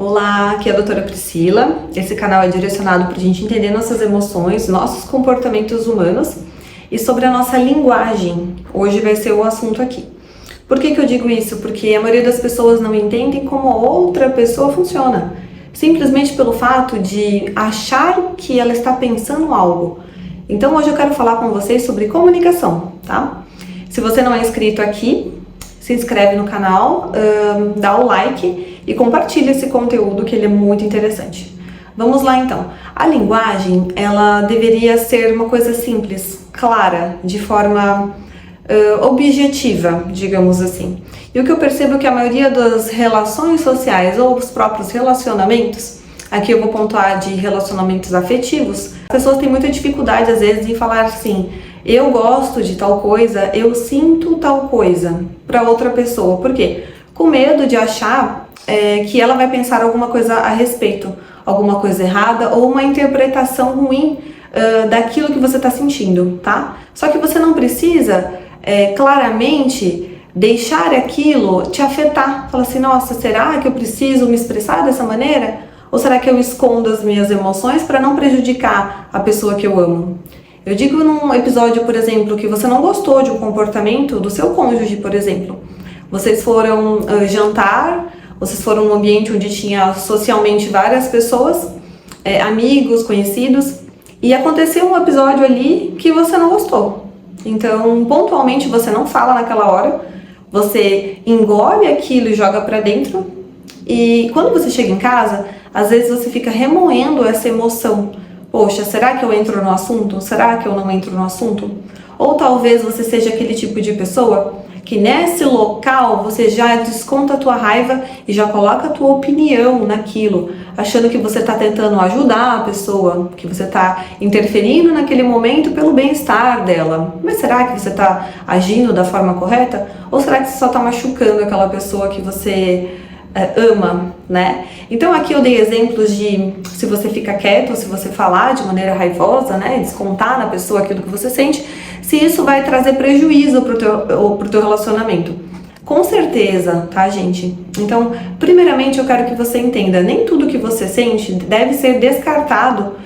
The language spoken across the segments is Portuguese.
Olá, aqui é a doutora Priscila. Esse canal é direcionado para a gente entender nossas emoções, nossos comportamentos humanos e sobre a nossa linguagem. Hoje vai ser o assunto aqui. Por que eu digo isso? Porque a maioria das pessoas não entendem como outra pessoa funciona. Simplesmente pelo fato de achar que ela está pensando algo. Então hoje eu quero falar com vocês sobre comunicação, tá? Se você não é inscrito aqui, se inscreve no canal, dá o like e compartilha esse conteúdo que ele é muito interessante. Vamos lá então. A linguagem, ela deveria ser uma coisa simples, clara, de forma objetiva, digamos assim. E o que eu percebo é que a maioria das relações sociais ou os próprios relacionamentos, aqui eu vou pontuar de relacionamentos afetivos, as pessoas têm muita dificuldade às vezes em falar assim: eu gosto de tal coisa, eu sinto tal coisa para outra pessoa. Por quê? Com medo de achar que ela vai pensar alguma coisa a respeito, alguma coisa errada ou uma interpretação ruim daquilo que você está sentindo, tá? Só que você não precisa claramente deixar aquilo te afetar. Fala assim: nossa, será que eu preciso me expressar dessa maneira? Ou será que eu escondo as minhas emoções para não prejudicar a pessoa que eu amo? Eu digo num episódio, por exemplo, que você não gostou de um comportamento do seu cônjuge, por exemplo. Vocês foram jantar, vocês foram num ambiente onde tinha socialmente várias pessoas, amigos, conhecidos, e aconteceu um episódio ali que você não gostou. Então, pontualmente, você não fala naquela hora, você engole aquilo e joga pra dentro, e quando você chega em casa, às vezes você fica remoendo essa emoção. Poxa, será que eu entro no assunto? Será que eu não entro no assunto? Ou talvez você seja aquele tipo de pessoa que nesse local você já desconta a tua raiva e já coloca a tua opinião naquilo, achando que você está tentando ajudar a pessoa, que você está interferindo naquele momento pelo bem-estar dela. Mas será que você está agindo da forma correta? Ou será que você só está machucando aquela pessoa que você ama, né? Então aqui eu dei exemplos de se você fica quieto, se você falar de maneira raivosa, né, descontar na pessoa aquilo que você sente, se isso vai trazer prejuízo pro teu relacionamento. Com certeza, tá, gente? Então, primeiramente eu quero que você entenda, nem tudo que você sente deve ser descartado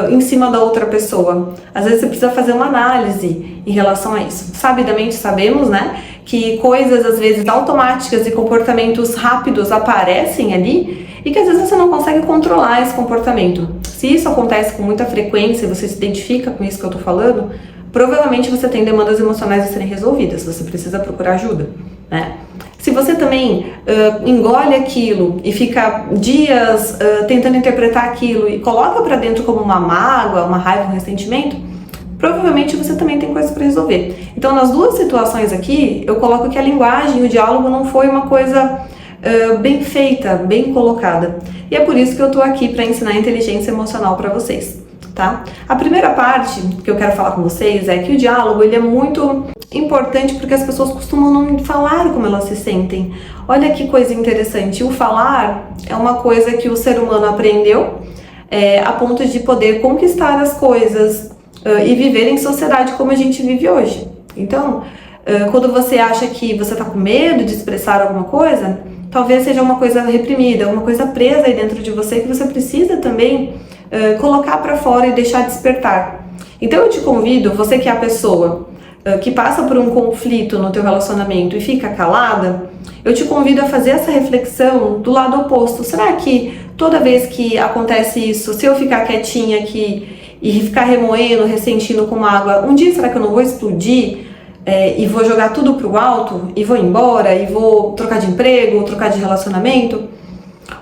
em cima da outra pessoa. Às vezes você precisa fazer uma análise em relação a isso. Sabidamente sabemos, né, que coisas às vezes automáticas e comportamentos rápidos aparecem ali e que às vezes você não consegue controlar esse comportamento. Se isso acontece com muita frequência e você se identifica com isso que eu tô falando, provavelmente você tem demandas emocionais a serem resolvidas, você precisa procurar ajuda, né? Se você também engole aquilo e fica dias tentando interpretar aquilo e coloca pra dentro como uma mágoa, uma raiva, um ressentimento, provavelmente você também tem coisas para resolver. Então, nas duas situações aqui, eu coloco que a linguagem, o diálogo não foi uma coisa bem feita, bem colocada. E é por isso que eu tô aqui para ensinar inteligência emocional para vocês, tá? A primeira parte que eu quero falar com vocês é que o diálogo, ele é muito importante porque as pessoas costumam não falar como elas se sentem. Olha que coisa interessante, o falar é uma coisa que o ser humano aprendeu a ponto de poder conquistar as coisas e viver em sociedade como a gente vive hoje. Então, quando você acha que você está com medo de expressar alguma coisa, talvez seja uma coisa reprimida, uma coisa presa aí dentro de você que você precisa também colocar para fora e deixar despertar. Então eu te convido, você que é a pessoa que passa por um conflito no teu relacionamento e fica calada, eu te convido a fazer essa reflexão do lado oposto. Será que toda vez que acontece isso, se eu ficar quietinha aqui e ficar remoendo, ressentindo com mágoa, um dia será que eu não vou explodir e vou jogar tudo pro alto e vou embora e vou trocar de emprego, trocar de relacionamento?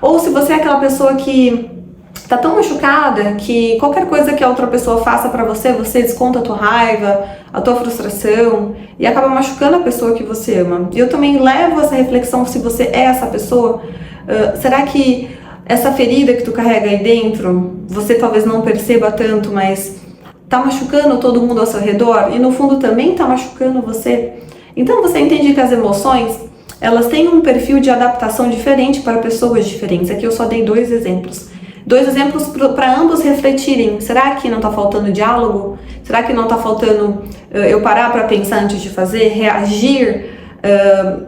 Ou se você é aquela pessoa que tá tão machucada que qualquer coisa que a outra pessoa faça pra você, você desconta a tua raiva, a tua frustração e acaba machucando a pessoa que você ama. E eu também levo essa reflexão, se você é essa pessoa, será que essa ferida que tu carrega aí dentro, você talvez não perceba tanto, mas tá machucando todo mundo ao seu redor e no fundo também tá machucando você? Então você entende que as emoções, elas têm um perfil de adaptação diferente para pessoas diferentes. Aqui eu só dei dois exemplos para ambos refletirem. Será que não tá faltando diálogo? Será que não tá faltando eu parar para pensar antes de fazer, reagir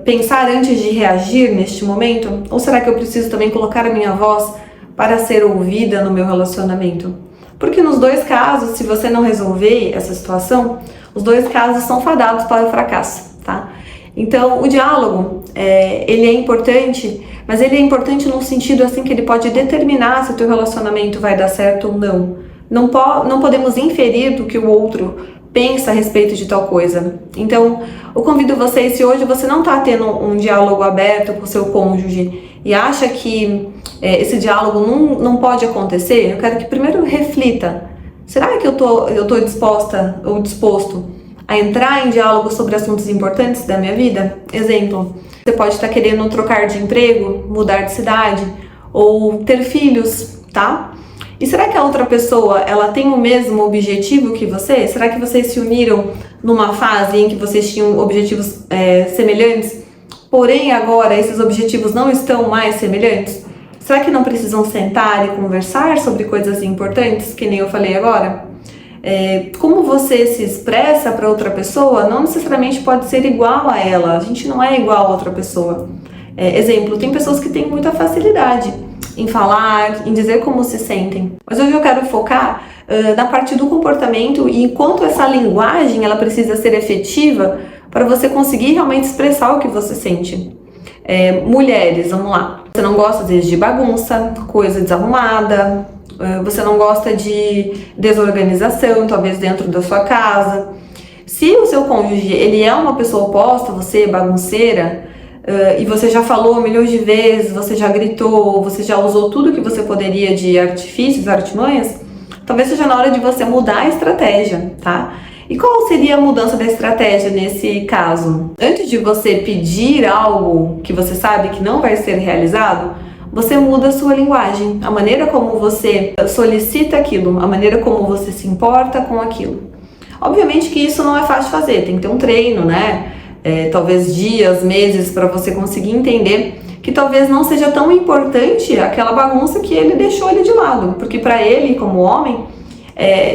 pensar antes de reagir neste momento? Ou será que eu preciso também colocar a minha voz para ser ouvida no meu relacionamento? Porque nos dois casos, se você não resolver essa situação, os dois casos são fadados para o fracasso, tá? Então, o diálogo, ele é importante, mas ele é importante no sentido assim que ele pode determinar se o teu relacionamento vai dar certo ou não. Não podemos inferir do que o outro pensa a respeito de tal coisa. Então, eu convido vocês, se hoje você não está tendo um diálogo aberto com o seu cônjuge e acha que esse diálogo não pode acontecer, eu quero que primeiro reflita. Será que eu tô disposta ou disposto a entrar em diálogo sobre assuntos importantes da minha vida? Exemplo, você pode estar querendo trocar de emprego, mudar de cidade ou ter filhos, tá? E será que a outra pessoa, ela tem o mesmo objetivo que você? Será que vocês se uniram numa fase em que vocês tinham objetivos semelhantes, porém agora esses objetivos não estão mais semelhantes? Será que não precisam sentar e conversar sobre coisas importantes, que nem eu falei agora? Como você se expressa para outra pessoa não necessariamente pode ser igual a ela. A gente não é igual a outra pessoa. Exemplo, tem pessoas que têm muita facilidade em falar, em dizer como se sentem. Mas hoje eu quero focar na parte do comportamento e enquanto essa linguagem ela precisa ser efetiva para você conseguir realmente expressar o que você sente. Mulheres, vamos lá. Você não gosta às vezes de bagunça, coisa desarrumada, você não gosta de desorganização, talvez dentro da sua casa. Se o seu cônjuge ele é uma pessoa oposta, você bagunceira, e você já falou milhões de vezes, você já gritou, você já usou tudo que você poderia de artifícios, artimanhas, talvez seja na hora de você mudar a estratégia, tá? E qual seria a mudança da estratégia nesse caso? Antes de você pedir algo que você sabe que não vai ser realizado, você muda a sua linguagem, a maneira como você solicita aquilo, a maneira como você se importa com aquilo. Obviamente que isso não é fácil de fazer, tem que ter um treino, né? Talvez dias, meses para você conseguir entender que talvez não seja tão importante aquela bagunça que ele deixou ele de lado, porque para ele, como homem,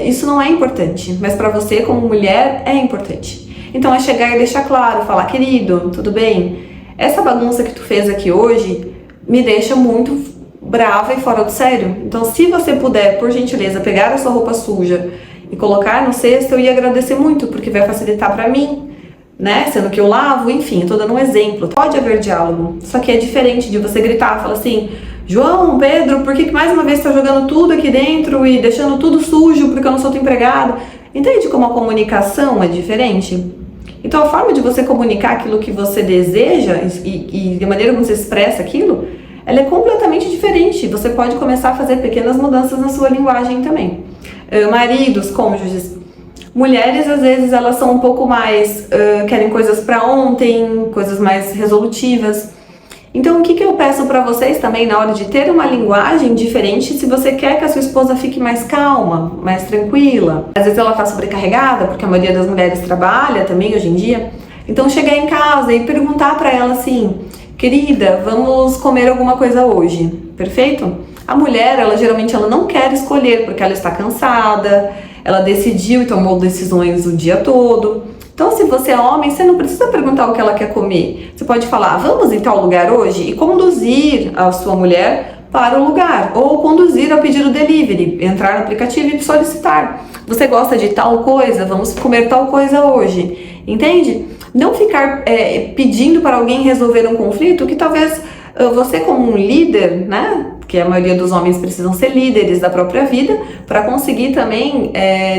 isso não é importante, mas para você, como mulher, é importante. Então é chegar e deixar claro, falar, querido, tudo bem? Essa bagunça que tu fez aqui hoje me deixa muito brava e fora do sério. Então se você puder, por gentileza, pegar a sua roupa suja e colocar no cesto, eu ia agradecer muito, porque vai facilitar para mim, né? Sendo que eu lavo, enfim, eu tô dando um exemplo. Pode haver diálogo, só que é diferente de você gritar, falar assim, João, Pedro, por que mais uma vez tá jogando tudo aqui dentro e deixando tudo sujo porque eu não sou tua empregada? Entende como a comunicação é diferente? Então a forma de você comunicar aquilo que você deseja e de maneira como você expressa aquilo, ela é completamente diferente. Você pode começar a fazer pequenas mudanças na sua linguagem também. Maridos, cônjuges, mulheres às vezes elas são um pouco mais, querem coisas para ontem, coisas mais resolutivas. Então o que eu peço para vocês também na hora de ter uma linguagem diferente, se você quer que a sua esposa fique mais calma, mais tranquila. Às vezes ela está sobrecarregada, porque a maioria das mulheres trabalha também hoje em dia. Então chegar em casa e perguntar para ela assim, querida, vamos comer alguma coisa hoje, perfeito? A mulher, ela geralmente não quer escolher porque ela está cansada, ela decidiu e tomou decisões o dia todo. Então, se você é homem, você não precisa perguntar o que ela quer comer. Você pode falar, vamos em tal lugar hoje? E conduzir a sua mulher para o lugar. Ou conduzir ao pedido delivery, entrar no aplicativo e solicitar. Você gosta de tal coisa? Vamos comer tal coisa hoje. Entende? Não ficar pedindo para alguém resolver um conflito que talvez você como um líder, né? Que a maioria dos homens precisam ser líderes da própria vida, para conseguir também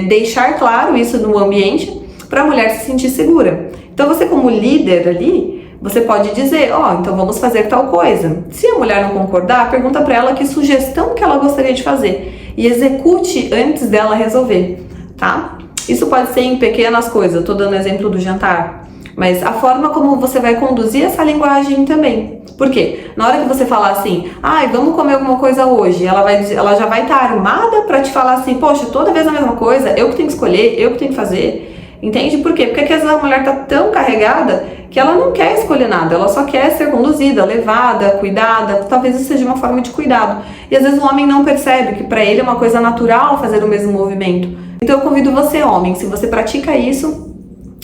deixar claro isso no ambiente, para a mulher se sentir segura. Então você como líder ali, você pode dizer, então vamos fazer tal coisa. Se a mulher não concordar, pergunta para ela que sugestão que ela gostaria de fazer e execute antes dela resolver, tá? Isso pode ser em pequenas coisas, eu tô dando exemplo do jantar, mas a forma como você vai conduzir essa linguagem também. Por quê? Na hora que você falar assim, vamos comer alguma coisa hoje, ela já vai estar armada para te falar assim, poxa, toda vez a mesma coisa, eu que tenho que escolher, eu que tenho que fazer. Entende? Por quê? Porque às vezes a mulher tá tão carregada que ela não quer escolher nada, ela só quer ser conduzida, levada, cuidada, talvez isso seja uma forma de cuidado. E às vezes o homem não percebe que para ele é uma coisa natural fazer o mesmo movimento. Então eu convido você, homem, se você pratica isso,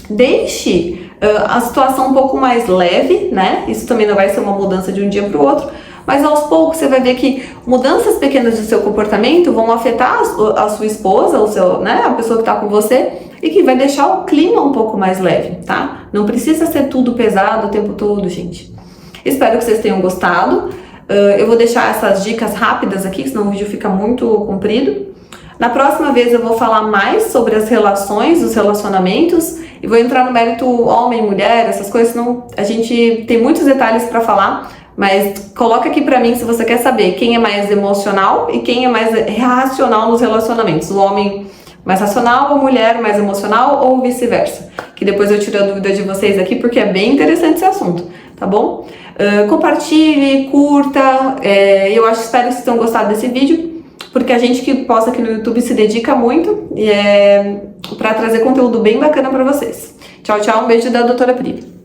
deixe A situação um pouco mais leve, né? Isso também não vai ser uma mudança de um dia para o outro, mas aos poucos você vai ver que mudanças pequenas do seu comportamento vão afetar a sua esposa, o seu, né, a pessoa que está com você, e que vai deixar o clima um pouco mais leve, tá? Não precisa ser tudo pesado o tempo todo, gente. Espero que vocês tenham gostado. Eu vou deixar essas dicas rápidas aqui, senão o vídeo fica muito comprido. Na próxima vez eu vou falar mais sobre as relações, os relacionamentos, e vou entrar no mérito homem, mulher, essas coisas, senão a gente tem muitos detalhes para falar, mas coloca aqui pra mim se você quer saber quem é mais emocional e quem é mais racional nos relacionamentos. O homem mais racional, a mulher mais emocional ou vice-versa. Que depois eu tiro a dúvida de vocês aqui, porque é bem interessante esse assunto, tá bom? Compartilhe, curta, espero que vocês tenham gostado desse vídeo, porque a gente que posta aqui no YouTube se dedica muito para trazer conteúdo bem bacana para vocês. Tchau, tchau, um beijo da Doutora Pri.